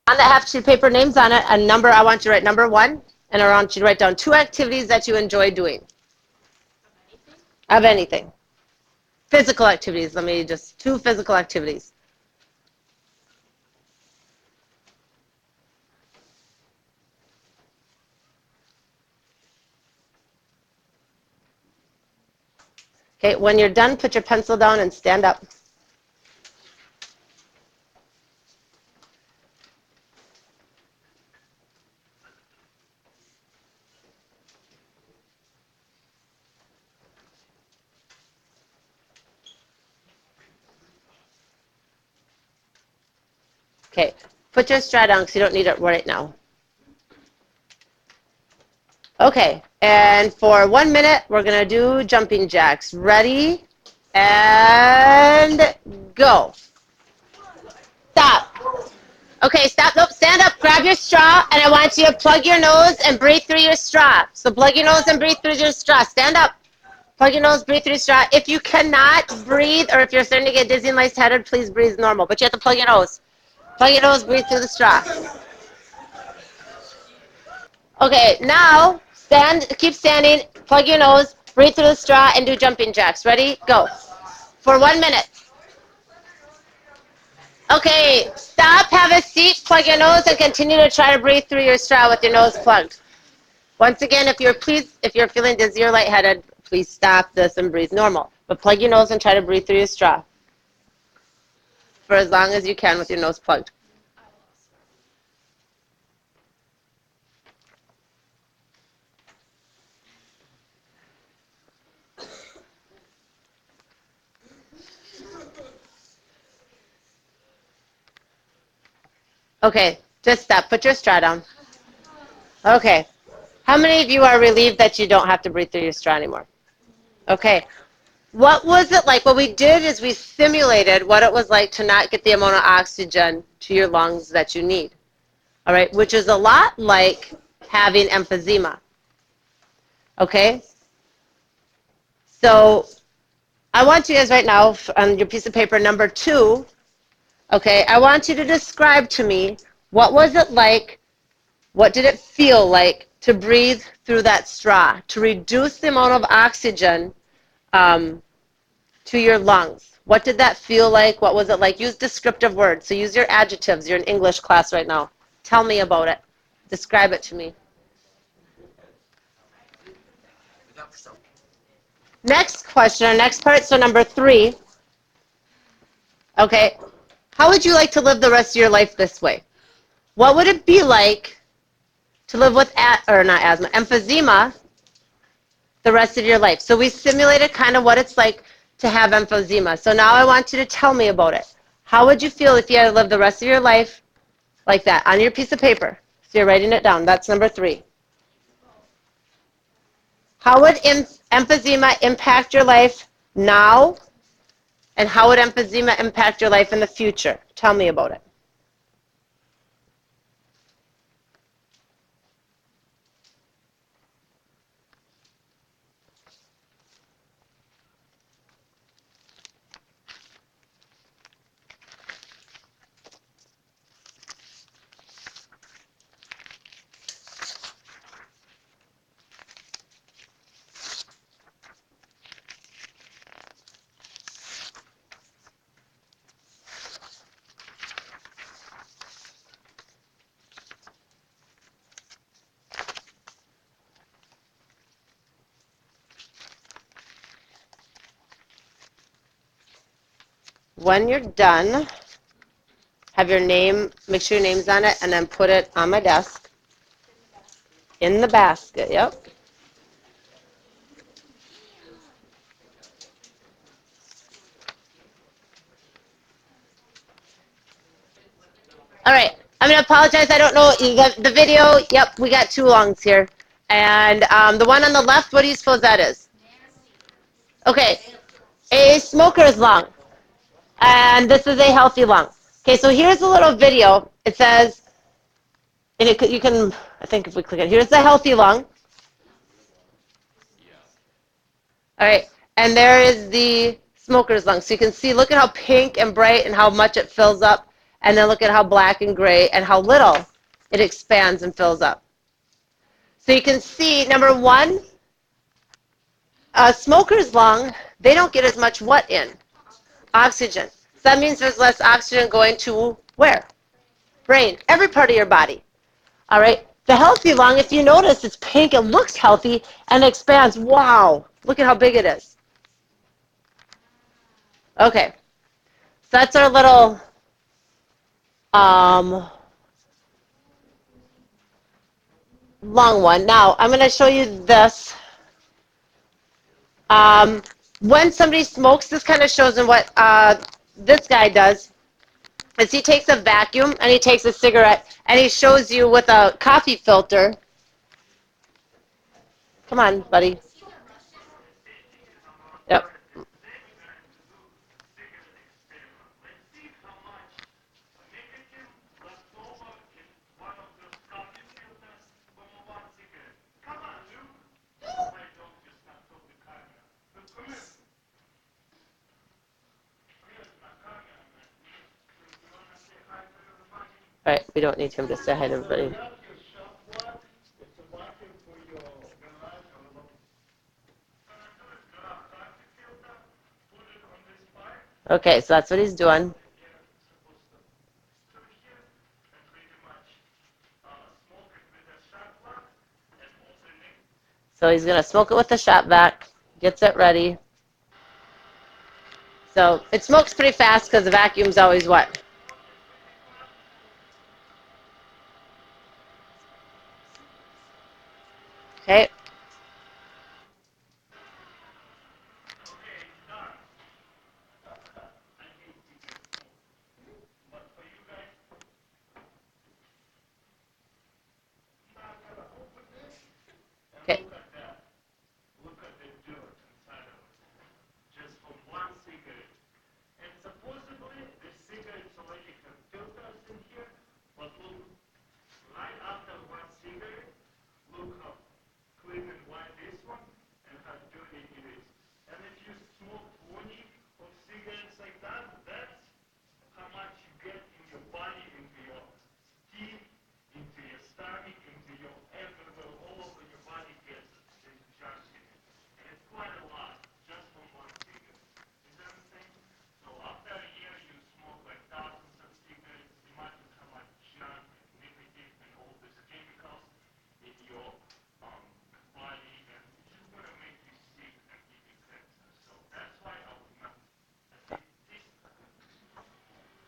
On that half sheet of paper, names on it, a number, I want you to write number 1, and I want you to write down 2 activities that you enjoy doing. Of anything. Physical activities, 2 physical activities. Okay, when you're done, put your pencil down and stand up. Okay, put your straw down because you don't need it right now. Okay, and for 1 minute, we're going to do jumping jacks. Ready? And go. Stop. Okay, stop. Nope, stand up. Grab your straw, and I want you to plug your nose and breathe through your straw. So plug your nose and breathe through your straw. Stand up. Plug your nose, breathe through your straw. If you cannot breathe, or if you're starting to get dizzy and lightheaded, please breathe normal. But you have to plug your nose. Plug your nose, breathe through the straw. Okay, now stand, keep standing, plug your nose, breathe through the straw, and do jumping jacks. Ready? Go. For 1 minute. Okay, stop, have a seat, plug your nose, and continue to try to breathe through your straw with your nose plugged. Once again, if you're feeling dizzy or lightheaded, please stop this and breathe normal. But plug your nose and try to breathe through your straw for as long as you can with your nose plugged. Okay, just stop. Put your straw down. Okay. How many of you are relieved that you don't have to breathe through your straw anymore? Okay. What was it like? What we did is we simulated what it was like to not get the amount of oxygen to your lungs that you need. All right, which is a lot like having emphysema. Okay? So I want you guys right now on your piece of paper, number 2, okay, I want you to describe to me what was it like, what did it feel like to breathe through that straw, to reduce the amount of oxygen to your lungs. What did that feel like? What was it like? Use descriptive words. So use your adjectives. You're in English class right now. Tell me about it. Describe it to me. Next question, or next part, so number 3. Okay. How would you like to live the rest of your life this way? What would it be like to live with, emphysema the rest of your life? So we simulated kind of what it's like to have emphysema. So now I want you to tell me about it. How would you feel if you had to live the rest of your life like that on your piece of paper? So you're writing it down. That's number 3. How would emphysema impact your life now? And how would emphysema impact your life in the future? Tell me about it. When you're done, have your name, make sure your name's on it, and then put it on my desk. In the basket, yep. All right, I'm going to apologize. I don't know, the video, yep, we got 2 lungs here. And the one on the left, what do you suppose that is? Okay, a smoker's lung. And this is a healthy lung. Okay, so here's a little video. It says, and you can, I think if we click it, here's the healthy lung. All right, and there is the smoker's lung. So you can see, look at how pink and bright and how much it fills up. and then look at how black and gray and how little it expands and fills up. So you can see, number one, smokers' lung, they don't get as much what in? Oxygen. So that means there's less oxygen going to where? Brain, every part of your body. All right. The healthy lung, if you notice, it's pink, it looks healthy, and expands. Wow. Look at how big it is. Okay. So that's our little lung one. Now, I'm going to show you this. When somebody smokes, this kind of shows them what this guy does. Is he takes a vacuum and he takes a cigarette and he shows you with a coffee filter. Come on, buddy. Yep. All right, we don't need him to say hi to everybody. Okay, so that's what he's doing. So he's going to smoke it with the shop vac, gets it ready. So it smokes pretty fast because the vacuum's always what? Okay. Okay.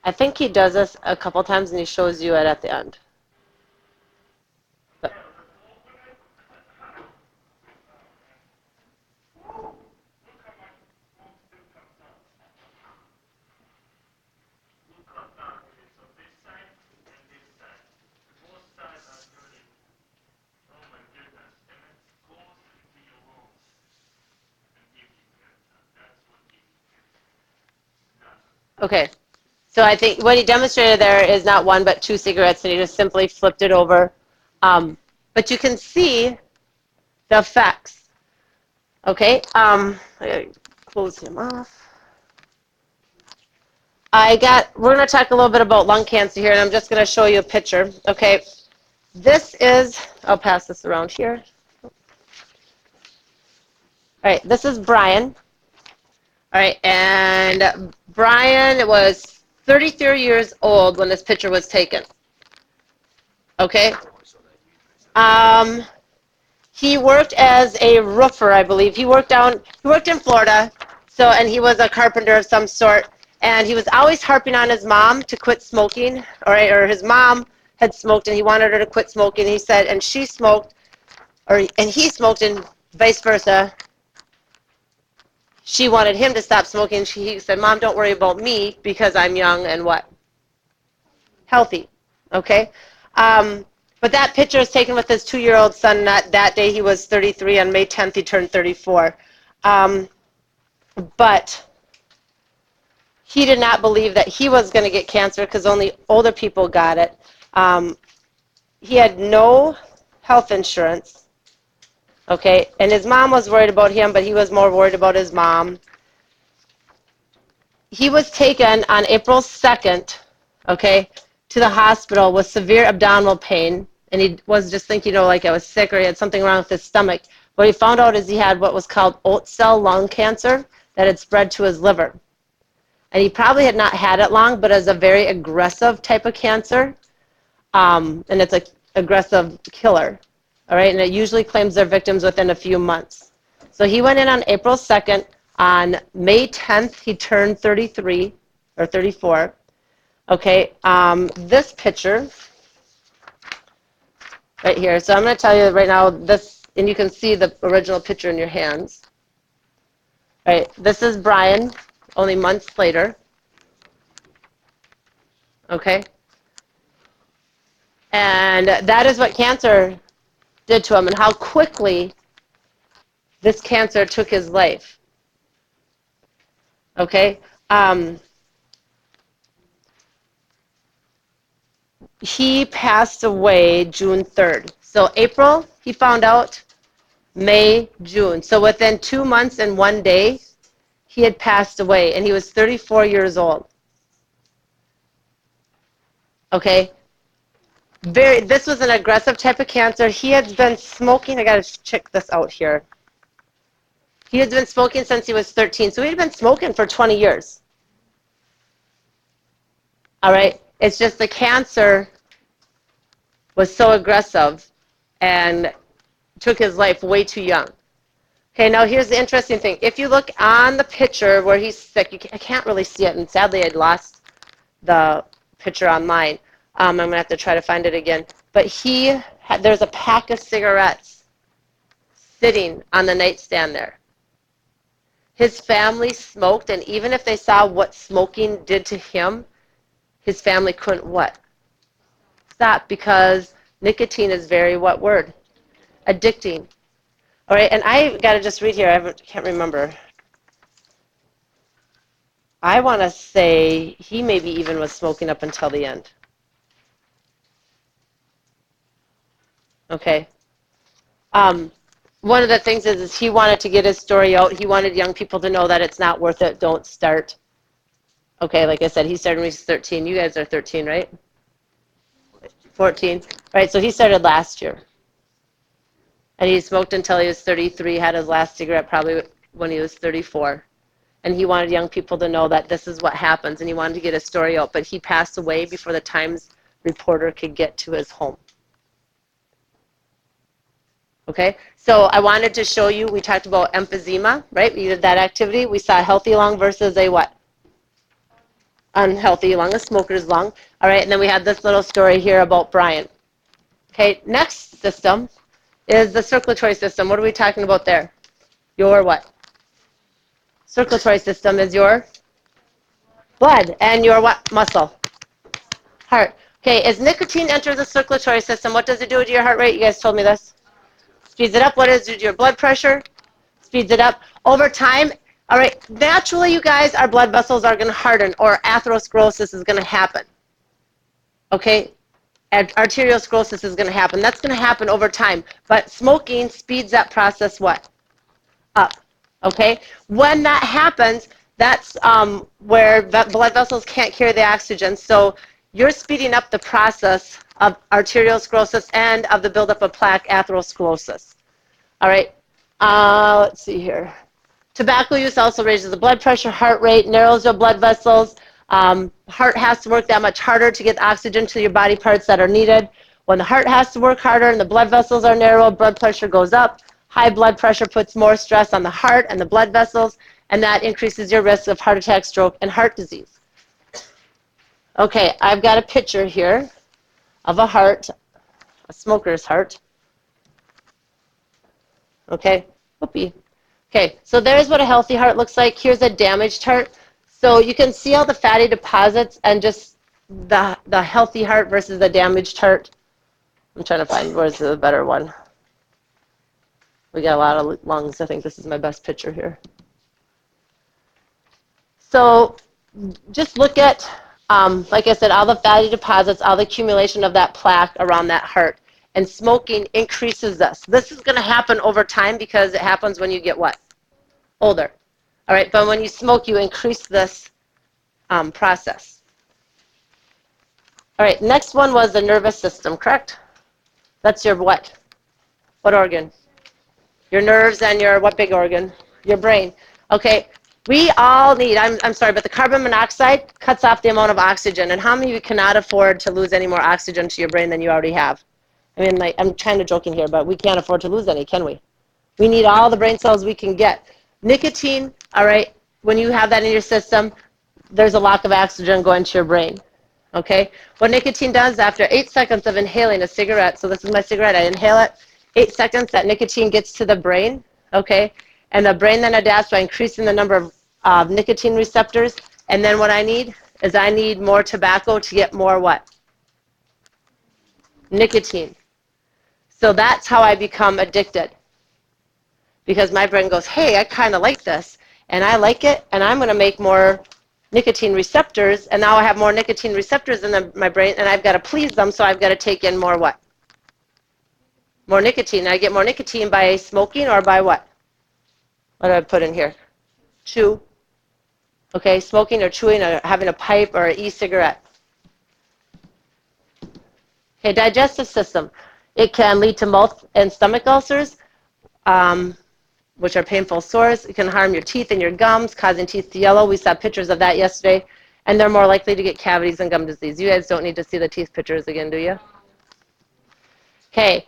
I think he does this a couple times and he shows you it at the end. But, okay. So I think what he demonstrated there is not one but two cigarettes, and he just simply flipped it over. But you can see the effects. Okay. I gotta close him off. We're going to talk a little bit about lung cancer here, and I'm just going to show you a picture. Okay. This is, I'll pass this around here. All right. This is Brian. All right. And Brian was 33 years old when this picture was taken. Okay. He worked as a roofer, I believe. He worked in Florida, and he was a carpenter of some sort, and he was always harping on his mom to quit smoking, or his mom had smoked and he wanted her to quit smoking. He said, and she smoked, and he smoked, and vice versa. She wanted him to stop smoking. He said, Mom, don't worry about me because I'm young and what? Healthy. Okay? But that picture is taken with his 2-year-old son. That day he was 33. On May 10th he turned 34. But he did not believe that he was going to get cancer because only older people got it. He had no health insurance. Okay, and his mom was worried about him, but he was more worried about his mom. He was taken on April 2nd, okay, to the hospital with severe abdominal pain. And he was just thinking, like I was sick or he had something wrong with his stomach. What he found out is he had what was called oat cell lung cancer that had spread to his liver. And he probably had not had it long, but as a very aggressive type of cancer. And it's an aggressive killer. All right, and it usually claims their victims within a few months. So he went in on April 2nd. On May 10th, he turned 33 or 34. Okay, this picture right here. So I'm going to tell you right now this, and you can see the original picture in your hands. All right, this is Brian, only months later. Okay, and that is what cancer did to him, and how quickly this cancer took his life. Okay, he passed away June 3rd. So April, he found out. May, June. So within 2 months and 1 day, he had passed away, and he was 34 years old. Okay? This was an aggressive type of cancer. He had been smoking. I got to check this out here. He had been smoking since he was 13. So he had been smoking for 20 years. All right? It's just the cancer was so aggressive and took his life way too young. Okay, now here's the interesting thing. If you look on the picture where he's sick, I can't really see it, and sadly I'd lost the picture online. I'm going to have to try to find it again. But there's a pack of cigarettes sitting on the nightstand there. His family smoked, and even if they saw what smoking did to him, his family couldn't what? Stop, because nicotine is very, what word? Addicting. All right, and I got to just read here. I can't remember. I want to say he maybe even was smoking up until the end. Okay. One of the things is he wanted to get his story out. He wanted young people to know that it's not worth it. Don't start. Okay, like I said, he started when he was 13. You guys are 13, right? 14. Right, so he started last year. And he smoked until he was 33, had his last cigarette probably when he was 34. And he wanted young people to know that this is what happens, and he wanted to get his story out. But he passed away before the Times reporter could get to his home. Okay, so I wanted to show you, we talked about emphysema, right? We did that activity. We saw a healthy lung versus a what? Unhealthy lung, a smoker's lung. All right, and then we had this little story here about Brian. Okay, next system is the circulatory system. What are we talking about there? Your what? Circulatory system is your blood. And your what? Muscle. Heart. Okay, as nicotine enters the circulatory system, what does it do to your heart rate? You guys told me this. Speeds it up. What does it do to your blood pressure? Speeds it up. Over time, all right, naturally, you guys, our blood vessels are going to harden, or atherosclerosis is going to happen. Okay? Arteriosclerosis is going to happen. That's going to happen over time. But smoking speeds that process what? Up. Okay? When that happens, that's where blood vessels can't carry the oxygen. So you're speeding up the process of arteriosclerosis and of the buildup of plaque, atherosclerosis. All right? Let's see here. Tobacco use also raises the blood pressure, heart rate, narrows your blood vessels. Heart has to work that much harder to get oxygen to your body parts that are needed. When the heart has to work harder and the blood vessels are narrow, blood pressure goes up. High blood pressure puts more stress on the heart and the blood vessels, and that increases your risk of heart attack, stroke, and heart disease. Okay, I've got a picture here of a heart, a smoker's heart. Okay, whoopee. Okay, so there's what a healthy heart looks like. Here's a damaged heart. So you can see all the fatty deposits and just the healthy heart versus the damaged heart. I'm trying to find where's the better one. We got a lot of lungs. I think this is my best picture here. So just look at, like I said, all the fatty deposits, all the accumulation of that plaque around that heart. And smoking increases this. This is going to happen over time because it happens when you get what? Older. All right, but when you smoke, you increase this process. All right, next one was the nervous system, correct? That's your what? What organ? Your nerves and your what big organ? Your brain. Okay, we all need, I'm sorry, but the carbon monoxide cuts off the amount of oxygen. And how many of you cannot afford to lose any more oxygen to your brain than you already have? I mean, like, I'm kind of joking here, but we can't afford to lose any, can we? We need all the brain cells we can get. Nicotine, all right, when you have that in your system, there's a lack of oxygen going to your brain. Okay? What nicotine does after 8 seconds of inhaling a cigarette, so this is my cigarette, I inhale it, 8 seconds, that nicotine gets to the brain, okay? And the brain then adapts by increasing the number of nicotine receptors. And then what I need is I need more tobacco to get more what? Nicotine. So that's how I become addicted. Because my brain goes, hey, I kind of like this, and I like it, and I'm going to make more nicotine receptors, and now I have more nicotine receptors in my brain, and I've got to please them, so I've got to take in more what? More nicotine. I get more nicotine by smoking or by what? What do I put in here? Chew. Okay, smoking or chewing or having a pipe or an e-cigarette. Okay, digestive system. It can lead to mouth and stomach ulcers, which are painful sores. It can harm your teeth and your gums, causing teeth to yellow. We saw pictures of that yesterday. And they're more likely to get cavities and gum disease. You guys don't need to see the teeth pictures again, do you? Okay,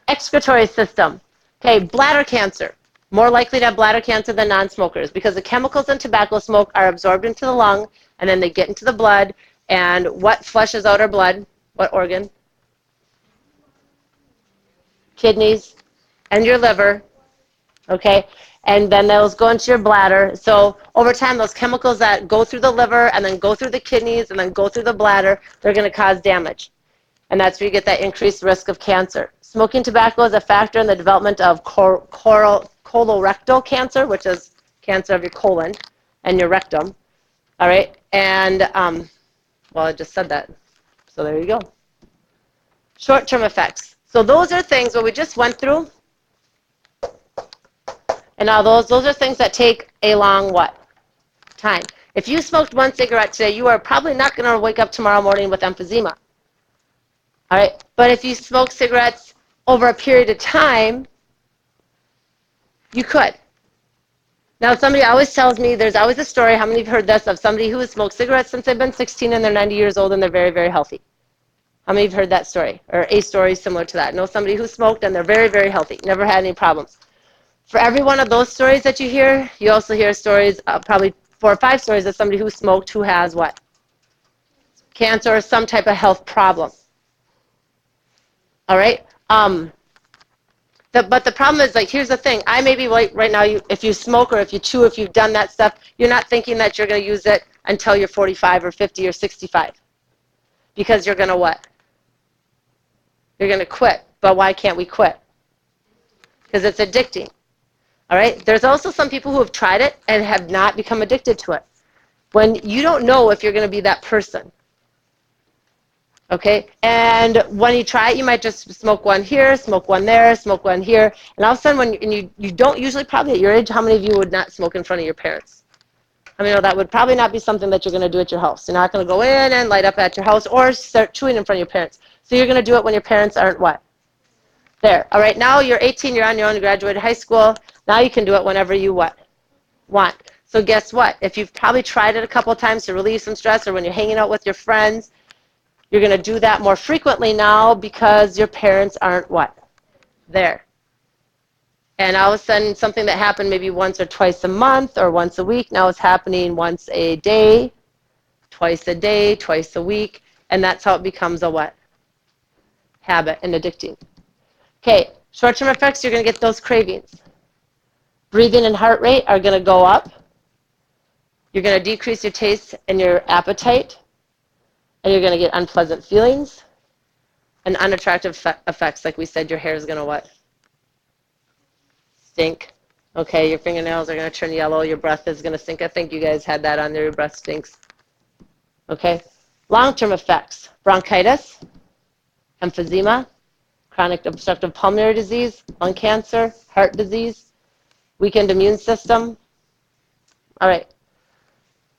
excretory system. Okay, bladder cancer. More likely to have bladder cancer than non-smokers because the chemicals in tobacco smoke are absorbed into the lung and then they get into the blood. And what flushes out our blood? What organ? Kidneys and your liver. Okay, and then those go into your bladder. So over time, those chemicals that go through the liver and then go through the kidneys and then go through the bladder, they're going to cause damage. And that's where you get that increased risk of cancer. Smoking tobacco is a factor in the development of colorectal cancer, which is cancer of your colon and your rectum. All right, and, well, I just said that. So there you go. Short-term effects. So those are things what we just went through. And now those are things that take a long what? Time. If you smoked one cigarette today, you are probably not going to wake up tomorrow morning with emphysema. All right? But if you smoke cigarettes over a period of time, you could. Now, somebody always tells me, there's always a story, how many of you have heard this, of somebody who has smoked cigarettes since they've been 16 and they're 90 years old and they're very, very healthy? How many of you have heard that story? Or a story similar to that? Know somebody who smoked and they're very, very healthy, never had any problems. For every one of those stories that you hear, you also hear stories, probably 4 or 5 stories of somebody who smoked who has what? Cancer or some type of health problem. All right? But the problem is, like, here's the thing. I may be like, right now, if you smoke or if you chew, if you've done that stuff, you're not thinking that you're going to use it until you're 45 or 50 or 65. Because you're going to what? You're going to quit. But why can't we quit? Because it's addicting. All right? There's also some people who have tried it and have not become addicted to it. When you don't know if you're going to be that person. Okay? And when you try it, you might just smoke one here, smoke one there, smoke one here. And all of a sudden, when you don't usually, probably at your age, how many of you would not smoke in front of your parents? I mean, that would probably not be something that you're going to do at your house. You're not going to go in and light up at your house or start chewing in front of your parents. So you're going to do it when your parents aren't what? There. All right, now you're 18, you're on your own, you graduated high school. Now you can do it whenever you what? Want. So guess what? If you've probably tried it a couple of times to relieve some stress or when you're hanging out with your friends, you're going to do that more frequently now because your parents aren't what? There. And all of a sudden, something that happened maybe once or twice a month or once a week, now it's happening once a day, twice a week, and that's how it becomes a what? Habit and addicting. Okay, short-term effects, you're going to get those cravings. Breathing and heart rate are going to go up. You're going to decrease your taste and your appetite, and you're going to get unpleasant feelings and unattractive effects. Like we said, your hair is going to what? Stink. Okay, your fingernails are going to turn yellow. Your breath is going to stink. I think you guys had that on there. Your breath stinks. Okay, long-term effects. Bronchitis, emphysema, chronic obstructive pulmonary disease, lung cancer, heart disease, weakened immune system. All right.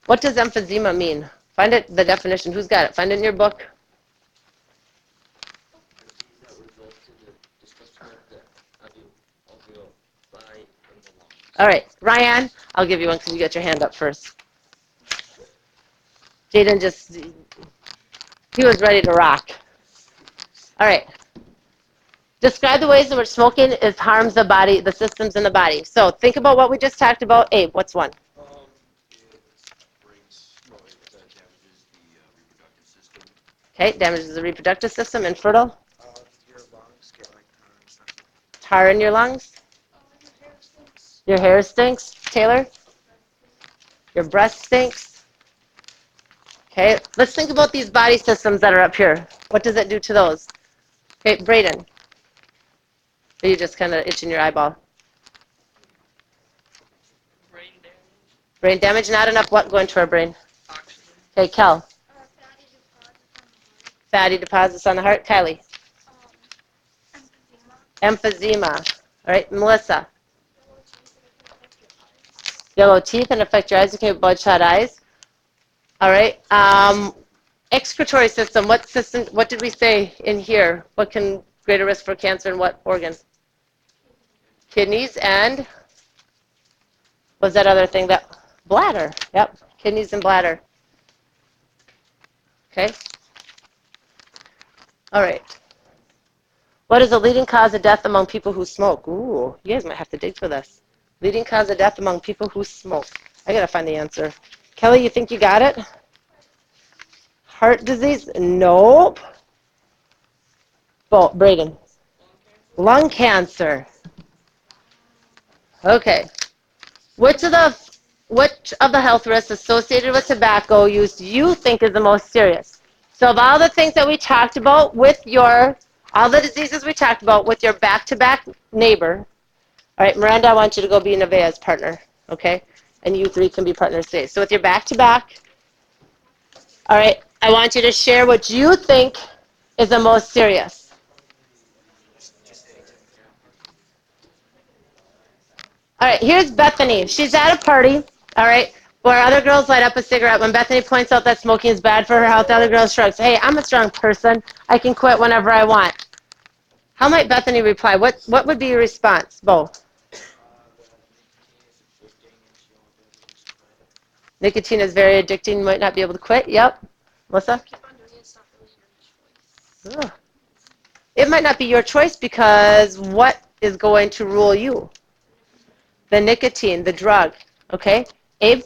What does emphysema mean? Find it, the definition. Who's got it? Find it in your book. All right, Ryan, I'll give you one because you got your hand up first. Jaden he was ready to rock. All right. Describe the ways in which smoking harms the body, the systems in the body. So think about what we just talked about. Abe, what's one? Okay, damages the reproductive system. Infertile? Your lungs get like Tar in your lungs? Your hair stinks. Taylor? Your breath stinks. Okay, let's think about these body systems that are up here. What does it do to those? Okay, Braden. Are you just kind of itching your eyeball? Brain damage, not enough what going to our brain? Okay, Kel. Fatty deposits on the heart. Kylie. Emphysema. All right, Melissa. Yellow teeth and affect your eyes. Okay, bloodshot eyes. All right. Excretory system. What system? What did we say in here? What can greater risk for cancer in what organ? Kidneys and was that other thing that bladder? Yep, kidneys and bladder. Okay. All right. What is the leading cause of death among people who smoke? Ooh, you guys might have to dig for this. Leading cause of death among people who smoke. I gotta find the answer. Kelly, you think you got it? Heart disease? Nope. Oh, Braden. Lung cancer. Okay. Which of the health risks associated with tobacco use do you think is the most serious? So of all the things that we talked about with all the diseases we talked about with your back-to-back neighbor, all right, Miranda, I want you to go be Nevaeh's partner, okay? And you three can be partners today. So with your back-to-back, all right, I want you to share what you think is the most serious. All right, here's Bethany. She's at a party, all right, where other girls light up a cigarette. When Bethany points out that smoking is bad for her health, the other girls shrugs. Hey, I'm a strong person. I can quit whenever I want. How might Bethany reply? What would be your response, Bo? Nicotine is very addicting. You might not be able to quit. Yep. Melissa? Ugh. It might not be your choice because what is going to rule you? The nicotine, the drug. Okay? Abe?